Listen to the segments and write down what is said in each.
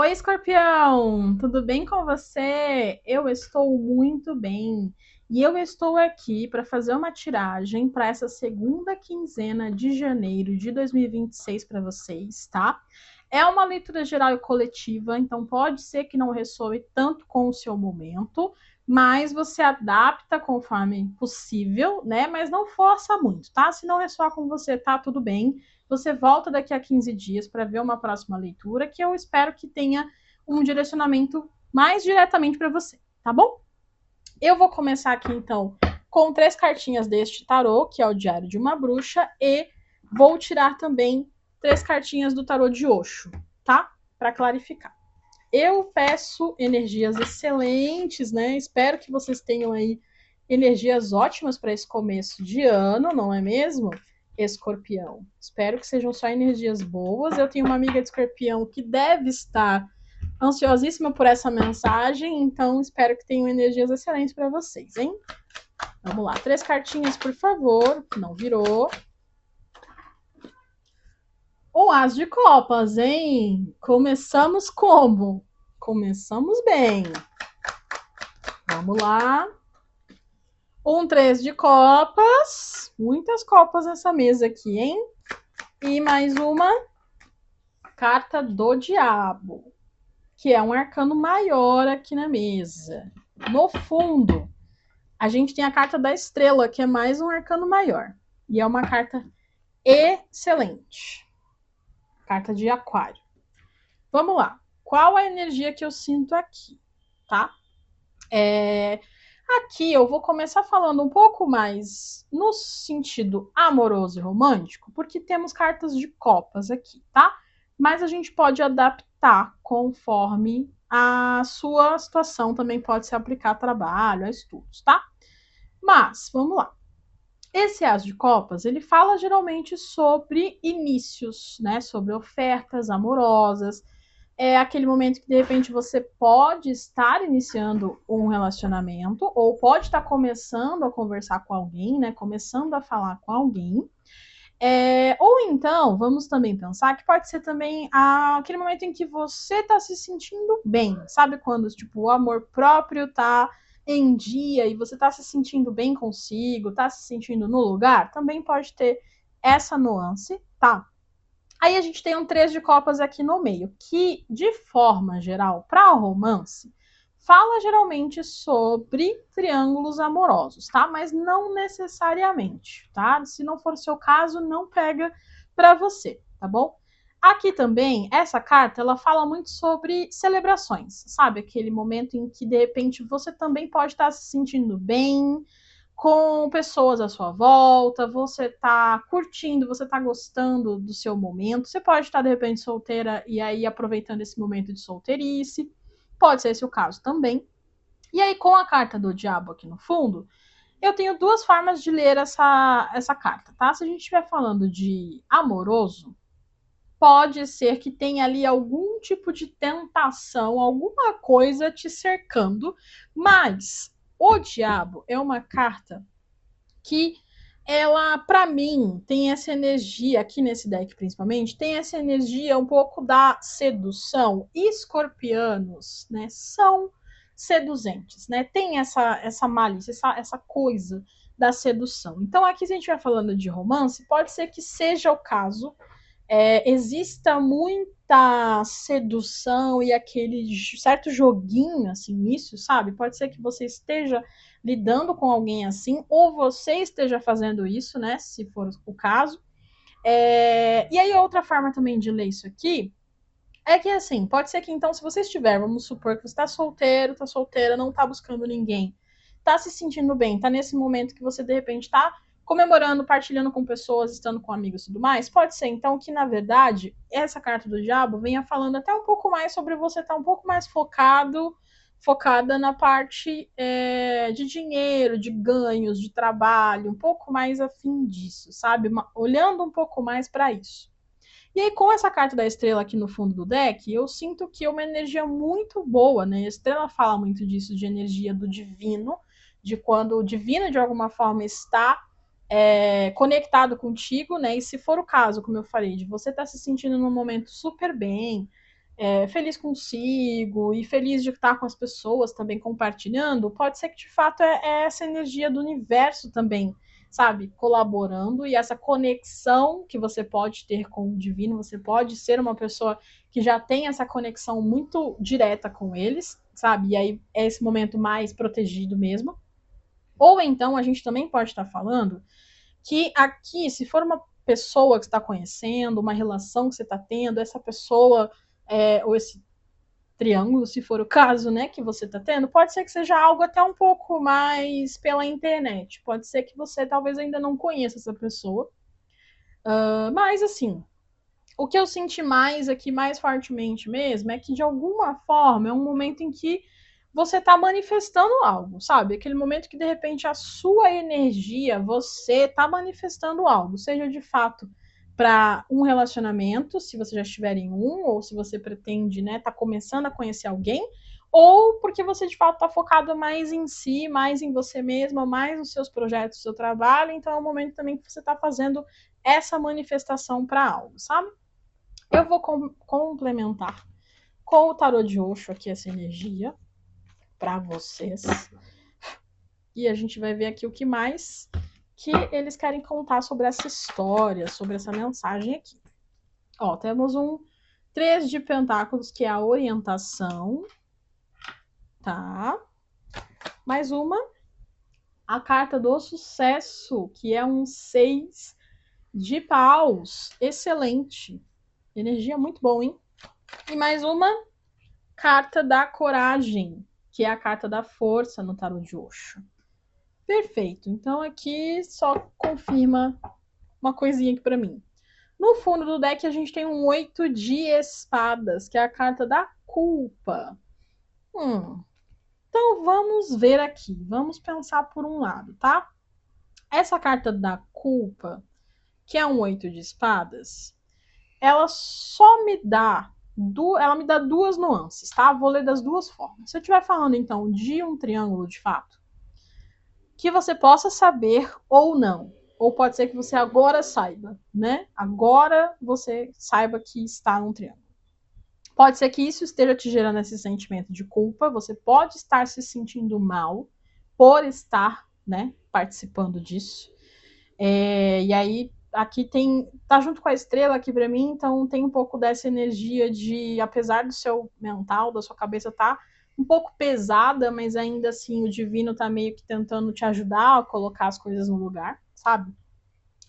Oi, escorpião! Tudo bem com você? Eu estou muito bem. E eu estou aqui para fazer uma tiragem para essa segunda quinzena de janeiro de 2026 para vocês, tá? É uma leitura geral e coletiva, então pode ser que não ressoe tanto com o seu momento, mas você adapta conforme possível, né? Mas não força muito, tá? Se não ressoar com você, tá tudo bem. Você volta daqui a 15 dias para ver uma próxima leitura, que eu espero que tenha um direcionamento mais diretamente para você, tá bom? Eu vou começar aqui, então, com 3 cartinhas deste tarô, que é o Diário de uma Bruxa, e vou tirar também 3 cartinhas do tarô de Osho, tá? Para clarificar. Eu peço energias excelentes, né? Espero que vocês tenham aí energias ótimas para esse começo de ano, não é mesmo? Escorpião. Espero que sejam só energias boas. Eu tenho uma amiga de escorpião que deve estar ansiosíssima por essa mensagem, então espero que tenham energias excelentes para vocês, hein? Vamos lá, 3 cartinhas, por favor. Não virou. Um as de copas, hein? Começamos como? Começamos bem. Vamos lá. Um 3 de copas. Muitas copas nessa mesa aqui, hein? E mais uma carta do diabo, que é um arcano maior aqui na mesa. No fundo, a gente tem a carta da estrela, que é mais um arcano maior. E é uma carta excelente. Carta de aquário. Vamos lá. Qual a energia que eu sinto aqui, tá? Aqui eu vou começar falando um pouco mais no sentido amoroso e romântico, porque temos cartas de copas aqui, tá? Mas a gente pode adaptar conforme a sua situação, também pode se aplicar a trabalho, a estudos, tá? Mas, vamos lá. Esse as de copas, ele fala geralmente sobre inícios, né? Sobre ofertas amorosas. É aquele momento que de repente você pode estar iniciando um relacionamento ou pode estar começando a conversar com alguém, né? Começando a falar com alguém. Ou então, vamos também pensar que pode ser também aquele momento em que você está se sentindo bem, sabe? Quando tipo, o amor próprio está em dia e você está se sentindo bem consigo, está se sentindo no lugar, também pode ter essa nuance, tá? Aí a gente tem um 3 de copas aqui no meio, que, de forma geral, para o romance, fala geralmente sobre triângulos amorosos, tá? Mas não necessariamente, tá? Se não for o seu caso, não pega para você, tá bom? Aqui também, essa carta, ela fala muito sobre celebrações, sabe? Aquele momento em que, de repente, você também pode estar se sentindo bem, com pessoas à sua volta, você tá curtindo, você tá gostando do seu momento. Você pode estar, de repente, solteira e aí aproveitando esse momento de solteirice. Pode ser esse o caso também. E aí, com a carta do diabo aqui no fundo, eu tenho 2 formas de ler essa carta, tá? Se a gente estiver falando de amoroso, pode ser que tenha ali algum tipo de tentação, alguma coisa te cercando, mas o diabo é uma carta que ela, para mim, tem essa energia, aqui nesse deck principalmente, tem essa energia um pouco da sedução. Escorpianos, né, são seduzentes, né? Tem essa malícia, essa coisa da sedução. Então, aqui, se a gente vai falando de romance, pode ser que seja o caso, exista muita sedução e aquele certo joguinho assim nisso, sabe? Pode ser que você esteja lidando com alguém assim, ou você esteja fazendo isso, né? Se for o caso. E aí, outra forma também de ler isso aqui é que assim, pode ser que então, se você estiver, vamos supor que você está solteiro, está solteira, não está buscando ninguém, está se sentindo bem, está nesse momento que você de repente está comemorando, partilhando com pessoas, estando com amigos e tudo mais, pode ser então que, na verdade, essa carta do diabo venha falando até um pouco mais sobre você estar um pouco mais focada na parte de dinheiro, de ganhos, de trabalho, um pouco mais afim disso, sabe? Olhando um pouco mais para isso. E aí, com essa carta da estrela aqui no fundo do deck, eu sinto que é uma energia muito boa, né? A estrela fala muito disso, de energia do divino, de quando o divino, de alguma forma, está conectado contigo, né? E se for o caso, como eu falei, de você estar se sentindo num momento super bem, feliz consigo e feliz de estar com as pessoas também compartilhando, pode ser que de fato é essa energia do universo também, sabe, colaborando, e essa conexão que você pode ter com o divino, você pode ser uma pessoa que já tem essa conexão muito direta com eles, sabe, e aí é esse momento mais protegido mesmo. Ou então a gente também pode estar falando que aqui, se for uma pessoa que você está conhecendo, uma relação que você está tendo, essa pessoa, ou esse triângulo, se for o caso, né, que você está tendo, pode ser que seja algo até um pouco mais pela internet. Pode ser que você talvez ainda não conheça essa pessoa. Mas, assim, o que eu senti mais aqui, mais fortemente mesmo, é que de alguma forma é um momento em que você está manifestando algo, sabe? Aquele momento que de repente a sua energia, você está manifestando algo, seja de fato para um relacionamento, se você já estiver em um, ou se você pretende, né, tá começando a conhecer alguém, ou porque você de fato está focado mais em si, mais em você mesma, mais nos seus projetos, no seu trabalho, então é um momento também que você está fazendo essa manifestação para algo, sabe? Eu vou complementar com o tarô de Osho aqui essa energia para vocês. E a gente vai ver aqui o que mais que eles querem contar sobre essa história, sobre essa mensagem aqui. Ó, temos um 3 de pentáculos, que é a orientação, tá? Mais uma, a carta do sucesso, que é um 6 de paus. Excelente. Energia muito bom, hein? E mais uma, carta da coragem, que é a carta da força no tarô de Osho. Perfeito. Então aqui só confirma uma coisinha aqui para mim. No fundo do deck a gente tem um 8 de espadas, que é a carta da culpa. Então vamos ver aqui. Vamos pensar por um lado, tá? Essa carta da culpa, que é um 8 de espadas, ela só me dá ela me dá duas nuances, tá? Vou ler das duas formas. Se eu estiver falando, então, de um triângulo de fato, que você possa saber ou não, ou pode ser que você agora saiba, né? Agora você saiba que está num triângulo. Pode ser que isso esteja te gerando esse sentimento de culpa, você pode estar se sentindo mal por estar, né, participando disso. E aí aqui tá junto com a estrela aqui para mim, então tem um pouco dessa energia de, apesar do seu mental, da sua cabeça tá um pouco pesada, mas ainda assim o divino tá meio que tentando te ajudar a colocar as coisas no lugar, sabe?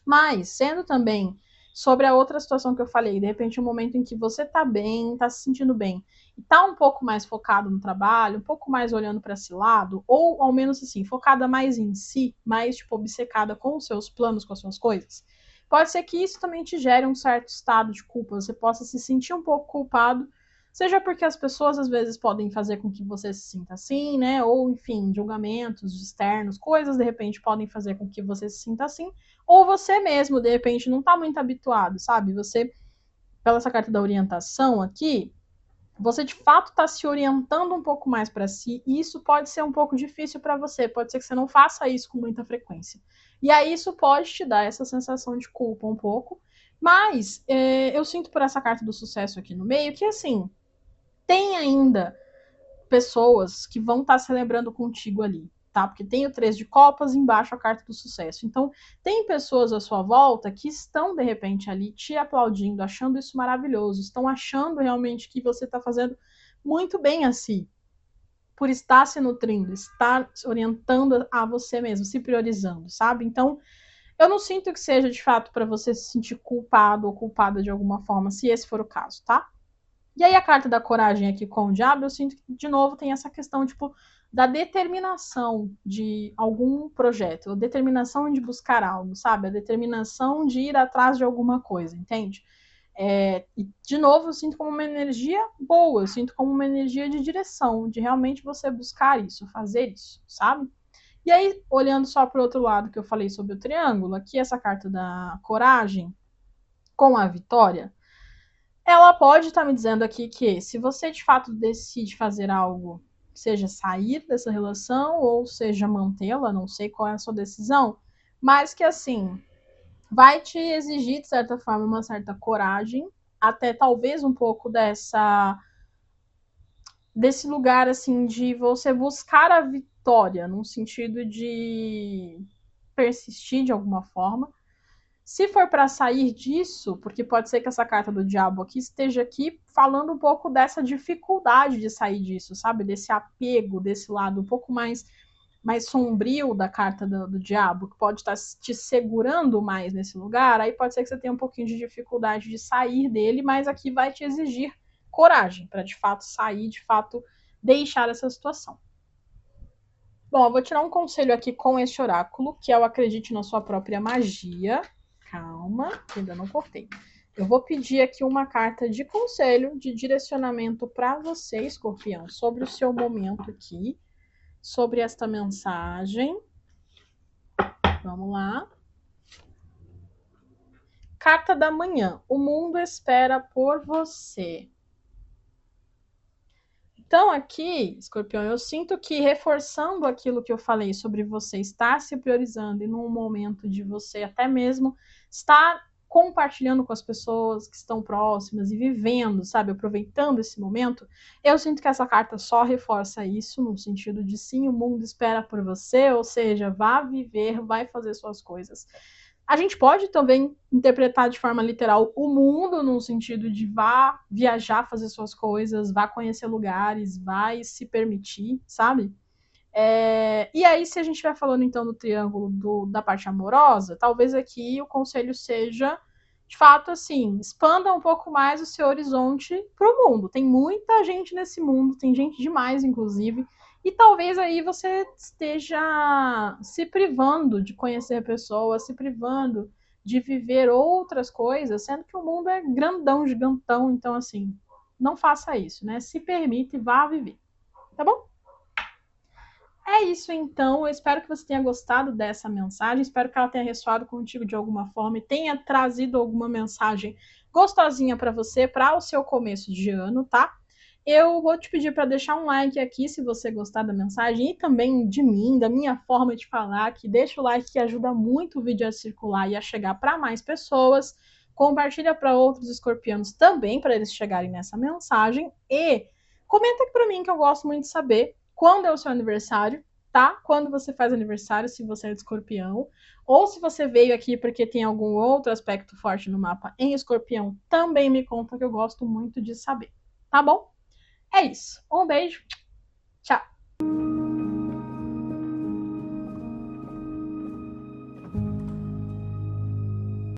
Mas sendo também sobre a outra situação que eu falei, de repente um momento em que você tá bem, tá se sentindo bem, e tá um pouco mais focado no trabalho, um pouco mais olhando para esse lado, ou ao menos assim, focada mais em si, mais tipo obcecada com os seus planos, com as suas coisas, pode ser que isso também te gere um certo estado de culpa, você possa se sentir um pouco culpado, seja porque as pessoas às vezes podem fazer com que você se sinta assim, né? Ou enfim, julgamentos externos, coisas de repente podem fazer com que você se sinta assim, ou você mesmo, de repente, não está muito habituado, sabe? Você, pela essa carta da orientação aqui, você de fato está se orientando um pouco mais para si, e isso pode ser um pouco difícil para você, pode ser que você não faça isso com muita frequência. E aí isso pode te dar essa sensação de culpa um pouco, mas eu sinto por essa carta do sucesso aqui no meio que, assim, tem ainda pessoas que vão estar celebrando contigo ali, tá? Porque tem o 3 de copas, embaixo a carta do sucesso. Então, tem pessoas à sua volta que estão, de repente, ali te aplaudindo, achando isso maravilhoso, estão achando realmente que você está fazendo muito bem a si, por estar se nutrindo, estar se orientando a você mesmo, se priorizando, sabe? Então, eu não sinto que seja, de fato, para você se sentir culpado ou culpada de alguma forma, se esse for o caso, tá? E aí a carta da coragem aqui com o diabo, eu sinto que, de novo, tem essa questão, tipo, da determinação de algum projeto, a determinação de buscar algo, sabe? A determinação de ir atrás de alguma coisa, entende? E, de novo, eu sinto como uma energia boa, eu sinto como uma energia de direção, de realmente você buscar isso, fazer isso, sabe? E aí, olhando só para o outro lado que eu falei sobre o triângulo, aqui essa carta da coragem com a vitória, ela pode estar me dizendo aqui que se você de fato decide fazer algo, seja sair dessa relação ou seja mantê-la, não sei qual é a sua decisão, mas que assim vai te exigir de certa forma uma certa coragem, até talvez um pouco desse lugar assim de você buscar a vitória, num sentido de persistir de alguma forma. Se for para sair disso, porque pode ser que essa carta do diabo aqui esteja aqui falando um pouco dessa dificuldade de sair disso, sabe? Desse apego, desse lado um pouco mais sombrio da carta do diabo, que pode estar te segurando mais nesse lugar, aí pode ser que você tenha um pouquinho de dificuldade de sair dele, mas aqui vai te exigir coragem para de fato sair, de fato deixar essa situação. Bom, eu vou tirar um conselho aqui com este oráculo, que é o acredite na sua própria magia. Calma, ainda não cortei. Eu vou pedir aqui uma carta de conselho, de direcionamento para você, escorpião, sobre o seu momento aqui, sobre esta mensagem. Vamos lá. Carta da manhã. O mundo espera por você. Então, aqui, escorpião, eu sinto que reforçando aquilo que eu falei sobre você estar se priorizando e num momento de você até mesmo estar compartilhando com as pessoas que estão próximas e vivendo, sabe, aproveitando esse momento, eu sinto que essa carta só reforça isso, no sentido de sim, o mundo espera por você, ou seja, vá viver, vai fazer suas coisas. A gente pode também interpretar de forma literal o mundo, no sentido de vá viajar, fazer suas coisas, vá conhecer lugares, vai se permitir, sabe? E aí, se a gente vai falando então do triângulo da parte amorosa, talvez aqui o conselho seja, de fato, assim, expanda um pouco mais o seu horizonte para o mundo. Tem muita gente nesse mundo, tem gente demais, inclusive, e talvez aí você esteja se privando de conhecer pessoas, se privando de viver outras coisas, sendo que o mundo é grandão, gigantão, então assim, não faça isso, né? Se permite e vá viver, tá bom? É isso então, eu espero que você tenha gostado dessa mensagem, espero que ela tenha ressoado contigo de alguma forma e tenha trazido alguma mensagem gostosinha para você, para o seu começo de ano, tá? Eu vou te pedir para deixar um like aqui se você gostar da mensagem e também de mim, da minha forma de falar, que deixa o like que ajuda muito o vídeo a circular e a chegar para mais pessoas. Compartilha para outros escorpianos também, para eles chegarem nessa mensagem. E comenta aqui para mim, que eu gosto muito de saber quando é o seu aniversário, tá? Quando você faz aniversário, se você é de escorpião. Ou se você veio aqui porque tem algum outro aspecto forte no mapa em escorpião, também me conta, que eu gosto muito de saber, tá bom? É isso. Um beijo. Tchau.